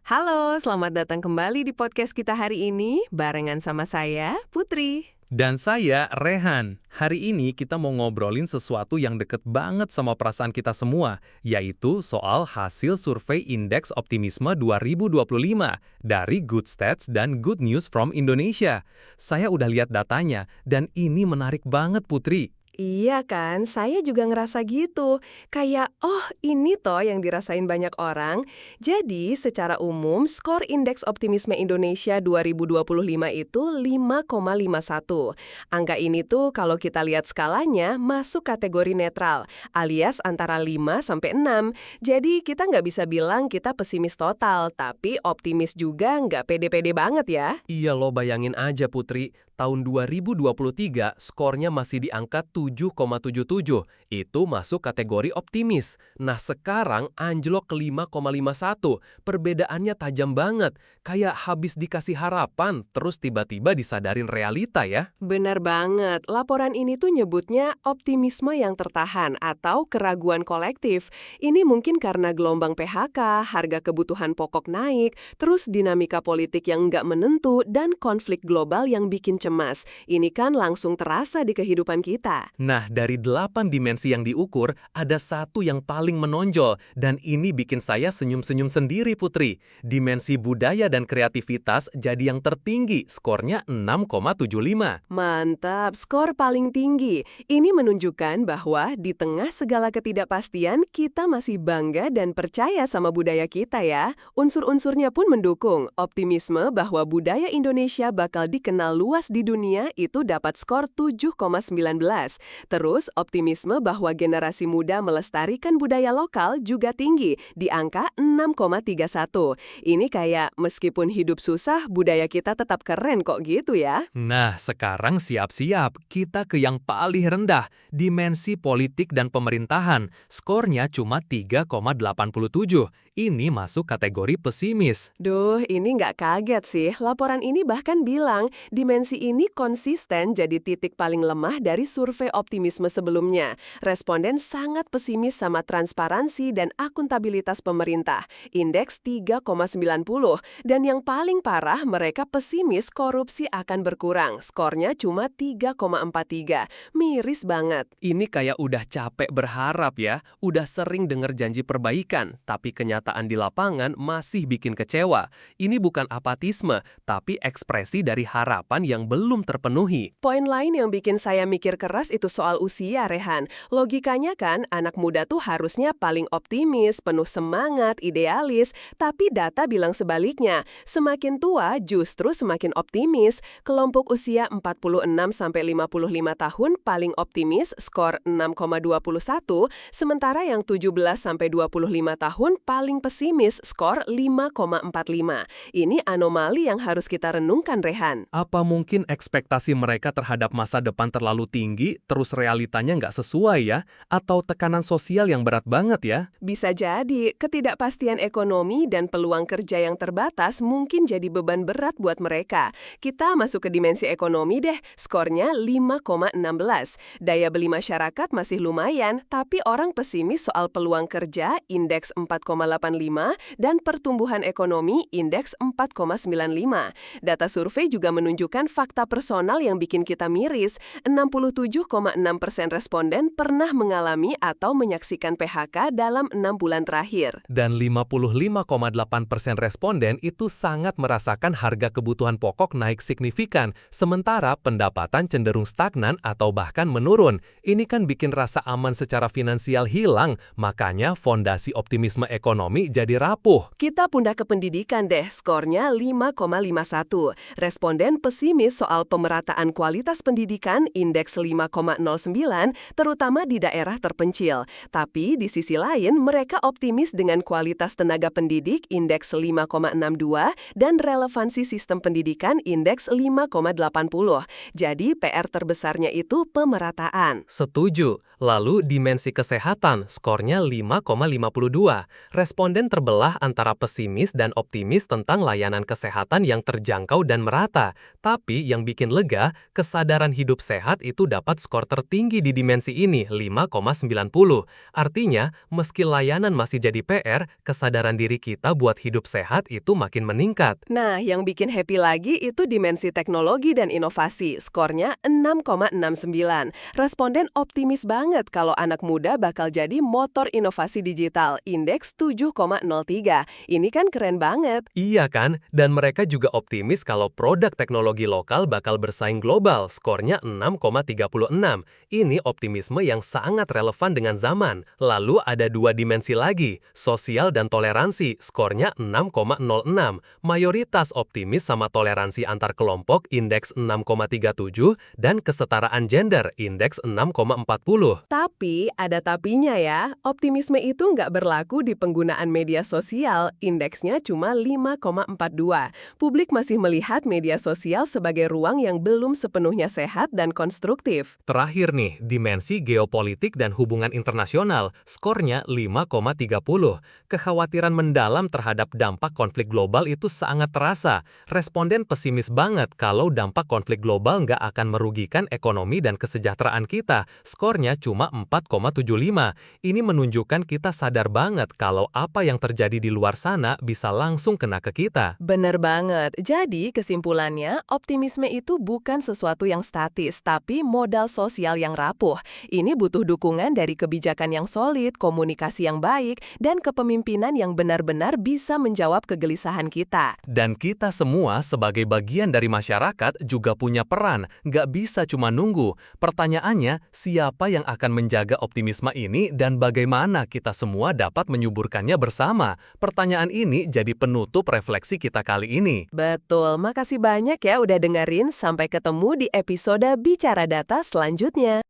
Halo, selamat datang kembali di podcast kita hari ini, barengan sama saya, Putri. Dan saya, Rehan. Hari ini kita mau ngobrolin sesuatu yang deket banget sama perasaan kita semua, yaitu soal hasil survei Indeks Optimisme 2025 dari Good Stats dan Good News from Indonesia. Saya udah lihat datanya, dan ini menarik banget, Putri. Iya kan, saya juga ngerasa gitu. Kayak, oh ini toh yang dirasain banyak orang. Jadi, secara umum, skor Indeks Optimisme Indonesia 2025 itu 5,51. Angka ini tuh kalau kita lihat skalanya, masuk kategori netral, alias antara 5 sampai 6. Jadi, kita nggak bisa bilang kita pesimis total, tapi optimis juga nggak pede-pede banget ya. Iya lo bayangin aja Putri, tahun 2023 skornya masih di angka 7,77, itu masuk kategori optimis. Nah sekarang anjlok ke 5,51, perbedaannya tajam banget, kayak habis dikasih harapan, terus tiba-tiba disadarin realita ya. Benar banget, laporan ini tuh nyebutnya optimisme yang tertahan atau keraguan kolektif. Ini mungkin karena gelombang PHK, harga kebutuhan pokok naik, terus dinamika politik yang nggak menentu, dan konflik global yang bikin cemas. Ini kan langsung terasa di kehidupan kita. Nah, dari 8 dimensi yang diukur, ada satu yang paling menonjol, dan ini bikin saya senyum-senyum sendiri, Putri. Dimensi budaya dan kreativitas jadi yang tertinggi, skornya 6,75. Mantap, skor paling tinggi. Ini menunjukkan bahwa di tengah segala ketidakpastian, kita masih bangga dan percaya sama budaya kita ya. Unsur-unsurnya pun mendukung. Optimisme bahwa budaya Indonesia bakal dikenal luas di dunia itu dapat skor 7,19. Terus, optimisme bahwa generasi muda melestarikan budaya lokal juga tinggi, di angka 6,31. Ini kayak meskipun hidup susah, budaya kita tetap keren kok gitu ya. Nah, sekarang siap-siap, kita ke yang paling rendah, dimensi politik dan pemerintahan. Skornya cuma 3,87. Ini masuk kategori pesimis. Duh, ini nggak kaget sih. Laporan ini bahkan bilang dimensi ini konsisten jadi titik paling lemah dari survei optimisme sebelumnya. Responden sangat pesimis sama transparansi dan akuntabilitas pemerintah. Indeks 3,90. Dan yang paling parah, mereka pesimis korupsi akan berkurang. Skornya cuma 3,43. Miris banget. Ini kayak udah capek berharap ya, udah sering dengar janji perbaikan, tapi kenyataan di lapangan masih bikin kecewa. Ini bukan apatisme, tapi ekspresi dari harapan yang belum terpenuhi. Poin lain yang bikin saya mikir keras itu soal usia, Rehan. Logikanya kan, anak muda tuh harusnya paling optimis, penuh semangat, idealis, tapi data bilang sebaliknya. Semakin tua justru semakin optimis. Kelompok usia 46-55 tahun paling optimis, skor 6,21, sementara yang 17-25 tahun paling pesimis, skor 5,45. Ini anomali yang harus kita renungkan, Rehan. Apa mungkin ekspektasi mereka terhadap masa depan terlalu tinggi, terus realitanya nggak sesuai ya? Atau tekanan sosial yang berat banget ya? Bisa jadi, ketidakpastian ekonomi dan peluang kerja yang terbatas mungkin jadi beban berat buat mereka. Kita masuk ke dimensi ekonomi deh, skornya 5,16. Daya beli masyarakat masih lumayan, tapi orang pesimis soal peluang kerja, indeks 4,85, dan pertumbuhan ekonomi, indeks 4,95. Data survei juga menunjukkan fakta personal yang bikin kita miris. 67,6% responden pernah mengalami atau menyaksikan PHK dalam 6 bulan terakhir. Dan 55,8% responden itu sangat merasakan harga kebutuhan pokok naik signifikan, sementara pendapatan cenderung stagnan atau bahkan menurun. Ini kan bikin rasa aman secara finansial hilang, makanya fondasi optimisme ekonomi jadi rapuh. Kita pindah ke pendidikan deh, skornya 5,51. Responden pesimis soal pemerataan kualitas pendidikan, indeks 5,09, terutama di daerah terpencil. Tapi di sisi lain, mereka optimis dengan kualitas tenaga pendidik, indeks 5,62, dan relevansi sistem pendidikan, indeks 5,80. Jadi PR terbesarnya itu pemerataan. Setuju. Lalu dimensi kesehatan, skornya 5,52. Responden terbelah antara pesimis dan optimis tentang layanan kesehatan yang terjangkau dan merata. Tapi yang bikin lega, kesadaran hidup sehat itu dapat skor skor tertinggi di dimensi ini, 5,90. Artinya, meski layanan masih jadi PR, kesadaran diri kita buat hidup sehat itu makin meningkat. Nah, yang bikin happy lagi itu dimensi teknologi dan inovasi. Skornya 6,69. Responden optimis banget kalau anak muda bakal jadi motor inovasi digital. Indeks 7,03. Ini kan keren banget. Iya kan? Dan mereka juga optimis kalau produk teknologi lokal bakal bersaing global, skornya 6,36. Ini optimisme yang sangat relevan dengan zaman. Lalu ada dua dimensi lagi, sosial dan toleransi, skornya 6,06. Mayoritas optimis sama toleransi antar kelompok, indeks 6,37, dan kesetaraan gender, indeks 6,40. Tapi, ada tapinya ya. Optimisme itu nggak berlaku di penggunaan media sosial. Indeksnya cuma 5,42. Publik masih melihat media sosial sebagai ruang yang belum sepenuhnya sehat dan konstruktif. Terakhir nih, dimensi geopolitik dan hubungan internasional, skornya 5,30. Kekhawatiran mendalam terhadap dampak konflik global itu sangat terasa. Responden pesimis banget kalau dampak konflik global nggak akan merugikan ekonomi dan kesejahteraan kita. Skornya cuma 4,75. Ini menunjukkan kita sadar banget kalau apa yang terjadi di luar sana bisa langsung kena ke kita. Bener banget. Jadi, kesimpulannya, optimisme itu bukan sesuatu yang statis, tapi modal sosial yang rapuh. Ini butuh dukungan dari kebijakan yang solid, komunikasi yang baik, dan kepemimpinan yang benar-benar bisa menjawab kegelisahan kita. Dan kita semua sebagai bagian dari masyarakat juga punya peran, nggak bisa cuma nunggu. Pertanyaannya, siapa yang akan menjaga optimisme ini dan bagaimana kita semua dapat menyuburkannya bersama? Pertanyaan ini jadi penutup refleksi kita kali ini. Betul, makasih banyak ya udah dengerin. Sampai ketemu di episode Bicara Data selanjutnya.